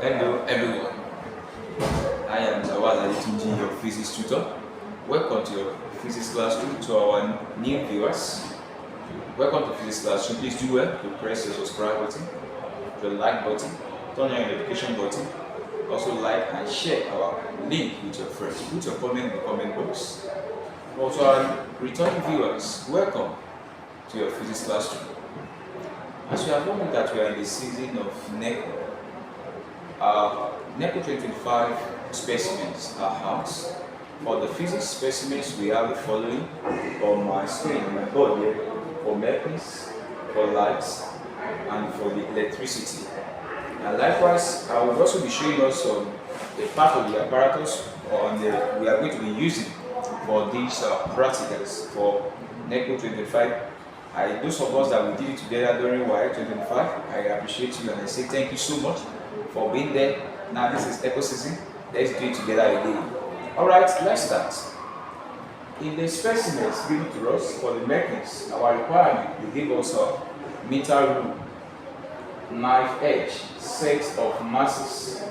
Hello everyone, I am Adetunji, your physics tutor. Welcome to your physics classroom. To our new viewers, welcome to physics classroom. Please do well to press the subscribe button, the like button, turn on your notification button. Also like and share our link with your friends. Put your comment in the comment box. Also our returning viewers, welcome to your physics classroom. As you have known that we are in the season of NECO, NECO 2025 specimens are out. For the physics specimens, we have the following on my screen, on my board here, for mercuries, for lights, and for the electricity. And likewise, I will also be showing us a part of the apparatus we are going to be using for these practicals for NECO 2025. Those of us that we did it together during WAEC 2025, I appreciate you and I say thank you so much for being there. Now this is eco season. Let's do it together again. Alright, let's start. In the specimens given to us for the mercuries, our requirement, they give us a meter rule, knife edge, set of masses,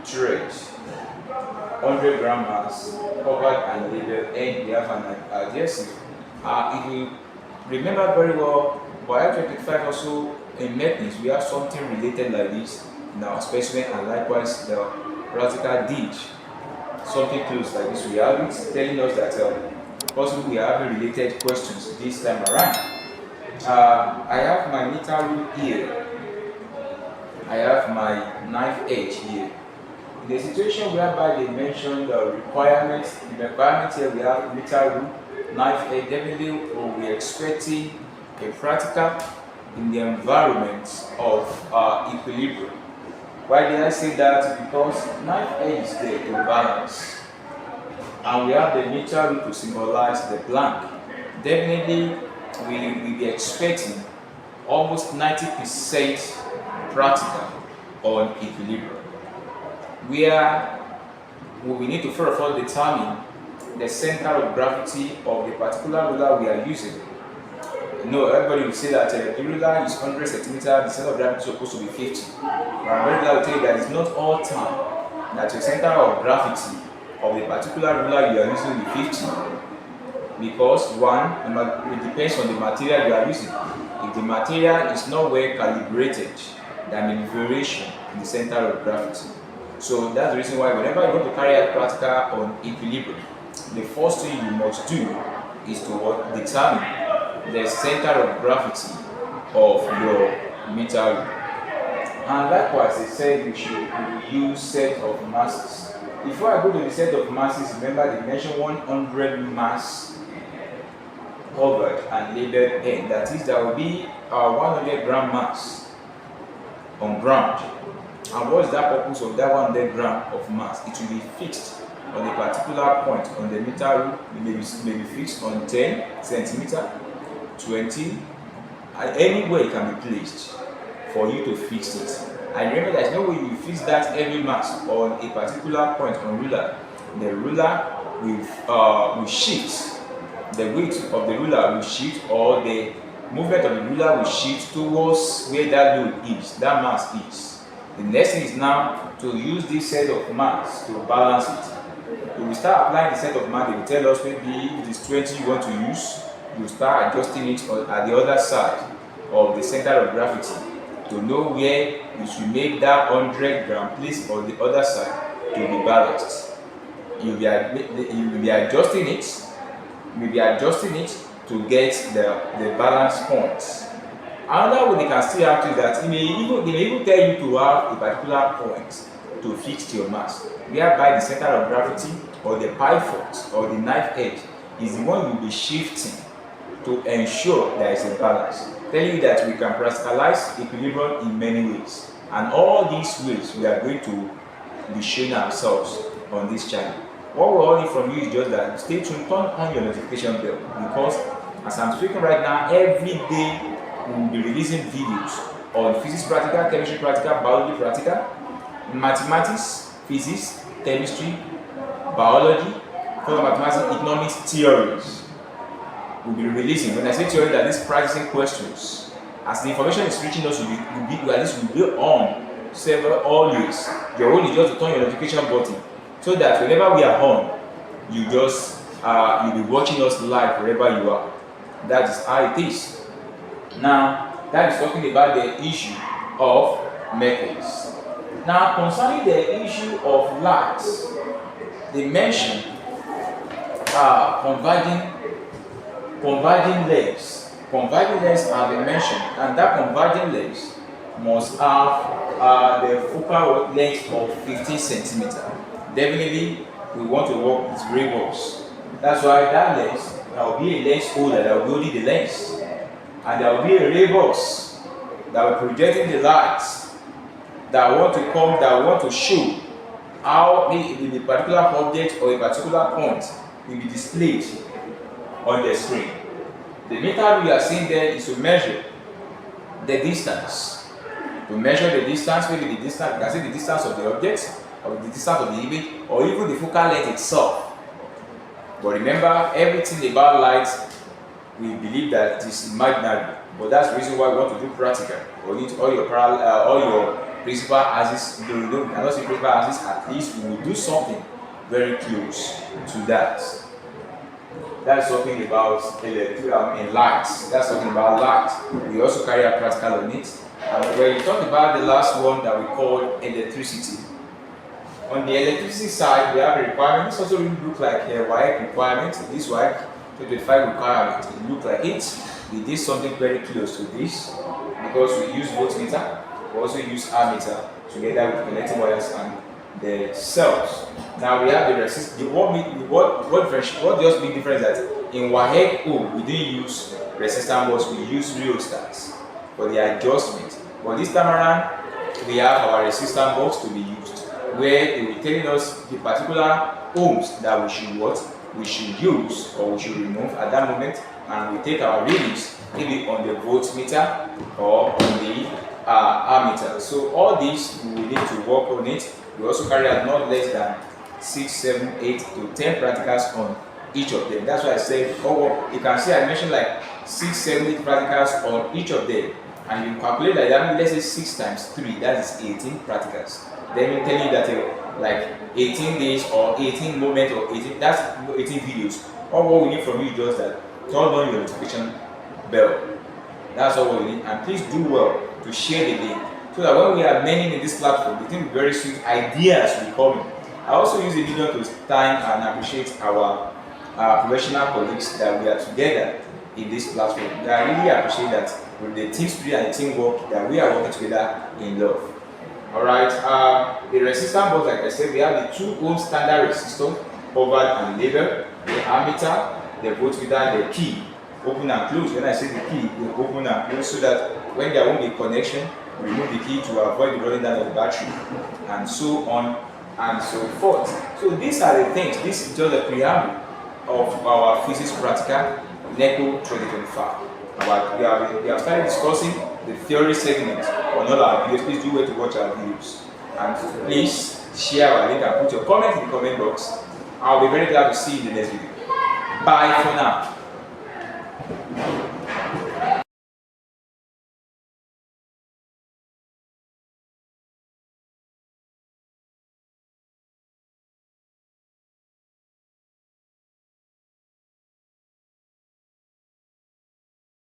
thread, 100 gram mass, covered and labeled, and we have an adhesive. If you remember very well, by 25 also in mercuries, we have something related like this in our specimen, and likewise the practical did something close like this. We have it telling us that possibly we are having related questions this time around. I have my meter rule here. I have my knife edge here. In the situation whereby they mentioned the requirements, in the requirement here we have meter rule, knife edge. Definitely we'll be expecting a practical in the environment of equilibrium. Why did I say that? Because knife edge is there to balance, and we have the meter rule to symbolize the blank. Definitely we will be expecting almost 90% practical on equilibrium, where we need to first of all determine the center of gravity of the particular ruler we are using. Everybody will say that the ruler is 100 centimeters, the center of gravity is supposed to be 50. But I'm very glad to tell you that it's not all time that the center of gravity of the particular ruler you are using will be 50. Because one, it depends on the material you are using. If the material is not well calibrated, there may be variation in the center of gravity. So that's the reason why whenever you want to carry out practical on equilibrium, the first thing you must do is to determine the center of gravity of your meter rule. And likewise, they said we should use set of masses. Before I go to the set of masses, remember they mentioned 100 mass covered and labeled N. That is, there will be 100 gram mass on ground. And what is that purpose of that 100 gram of mass? It will be fixed on a particular point on the meter rule. It may be fixed on 10 centimeter, 20, anywhere it can be placed for you to fix it. And remember, there's no way you fix that every mass on a particular point on ruler. The ruler will shift, the weight of the ruler will shift, or the movement of the ruler will shift towards where that load is, that mass is. The next thing is now to use this set of mass to balance it. When we start applying the set of mass, they will tell us maybe if it is 20 you want to use, you start adjusting it at the other side of the center of gravity to know where you should make that 100 gram place on the other side to be balanced. You'll be adjusting it. You'll be adjusting it to get the balance points. Another way they can still have to is that they may even tell you to have a particular point to fix your mass, whereby the center of gravity or the pivot or the knife edge is the one you'll be shifting to ensure there is a balance. Telling you that we can practicalize equilibrium in many ways, and all these ways we are going to be showing ourselves on this channel. What we all need from you is just that stay tuned, turn on your notification bell, because as I'm speaking right now, every day we will be releasing videos on physics practical, chemistry practical, biology practical, mathematics, physics, chemistry, biology, further mathematics, economics, theories. We'll be releasing. When I say theory, that these practicing questions, as the information is reaching us, we will be on server always. Your role is just to turn your notification button so that whenever we are on, you just you'll be watching us live wherever you are. That is how it is. Now, that is talking about the issue of methods. Now, concerning the issue of lights, they mention converging legs. Converging legs have been mentioned, and that converging legs must have the focal length of 15 centimeters. Definitely, we want to work with ray box. That's why that lens, there will be a lens holder that will be holding the lens, and there will be a ray box that will be projecting the lights that want to show how the particular object or a particular point will be displayed on the screen. The method we are seeing there is to measure the distance. To measure the distance, maybe the distance, you can see the distance of the object, or the distance of the image, or even the focal length itself. But remember, everything about light, we believe that it is imaginary. But that's the reason why we want to do practical. We need all your principal axis. You cannot see principal axis. At least we will do something very close to that. That's talking about in lights. That's talking about light. We also carry out practical on it. And when you talk about the last one that we call electricity. On the electricity side, we have a requirement. This also really look like a WAEC requirement. This WAEC 25 requirement, it look like it. We did something very close to this because we use voltmeter. We also use ammeter together with connecting wires and the cells. Now we have the resistance. What just big difference that in WAEC we didn't use resistance box, we use rheostats for the adjustment. But this time around, we have our resistance box to be used, where they will telling us the particular ohms that we should use or we should remove at that moment, and we take our readings maybe on the voltmeter or on the ammeter. So all these we need to work on it. We also carry out not less than 6, 7, 8 to 10 practicals on each of them. That's why I said, you can see I mentioned like 6, 7, 8 practicals on each of them, and you calculate like that. Let's say 6 times 3, that is 18 practicals. Then we tell you that like 18 days or 18 moments or 18, that's 18 videos. All what we need from you is just that turn on your notification bell. That's all we need. And please do well to share the link so that when we are many in this platform, the thing very sweet ideas will come in. I also use the video to thank and appreciate our professional colleagues that we are together in this platform. I really appreciate that with the team spirit and the teamwork that we are working together in love. Alright, the resistance box, like I said, we have the 2 ohm standard resistor covered and labeled, the ammeter, the voltmeter, the key, open and close. When I say the key, they open and close so that when there won't be connection, we remove the key to avoid the running down of the battery, and so on and so forth. So these are the things. This is just the preamble of our physics practical NECO 2025. We have started discussing the theory segment on all our videos. Please do wait to watch our videos, and please share our link and put your comment in the comment box. I'll be very glad to see you in the next video. Bye for now.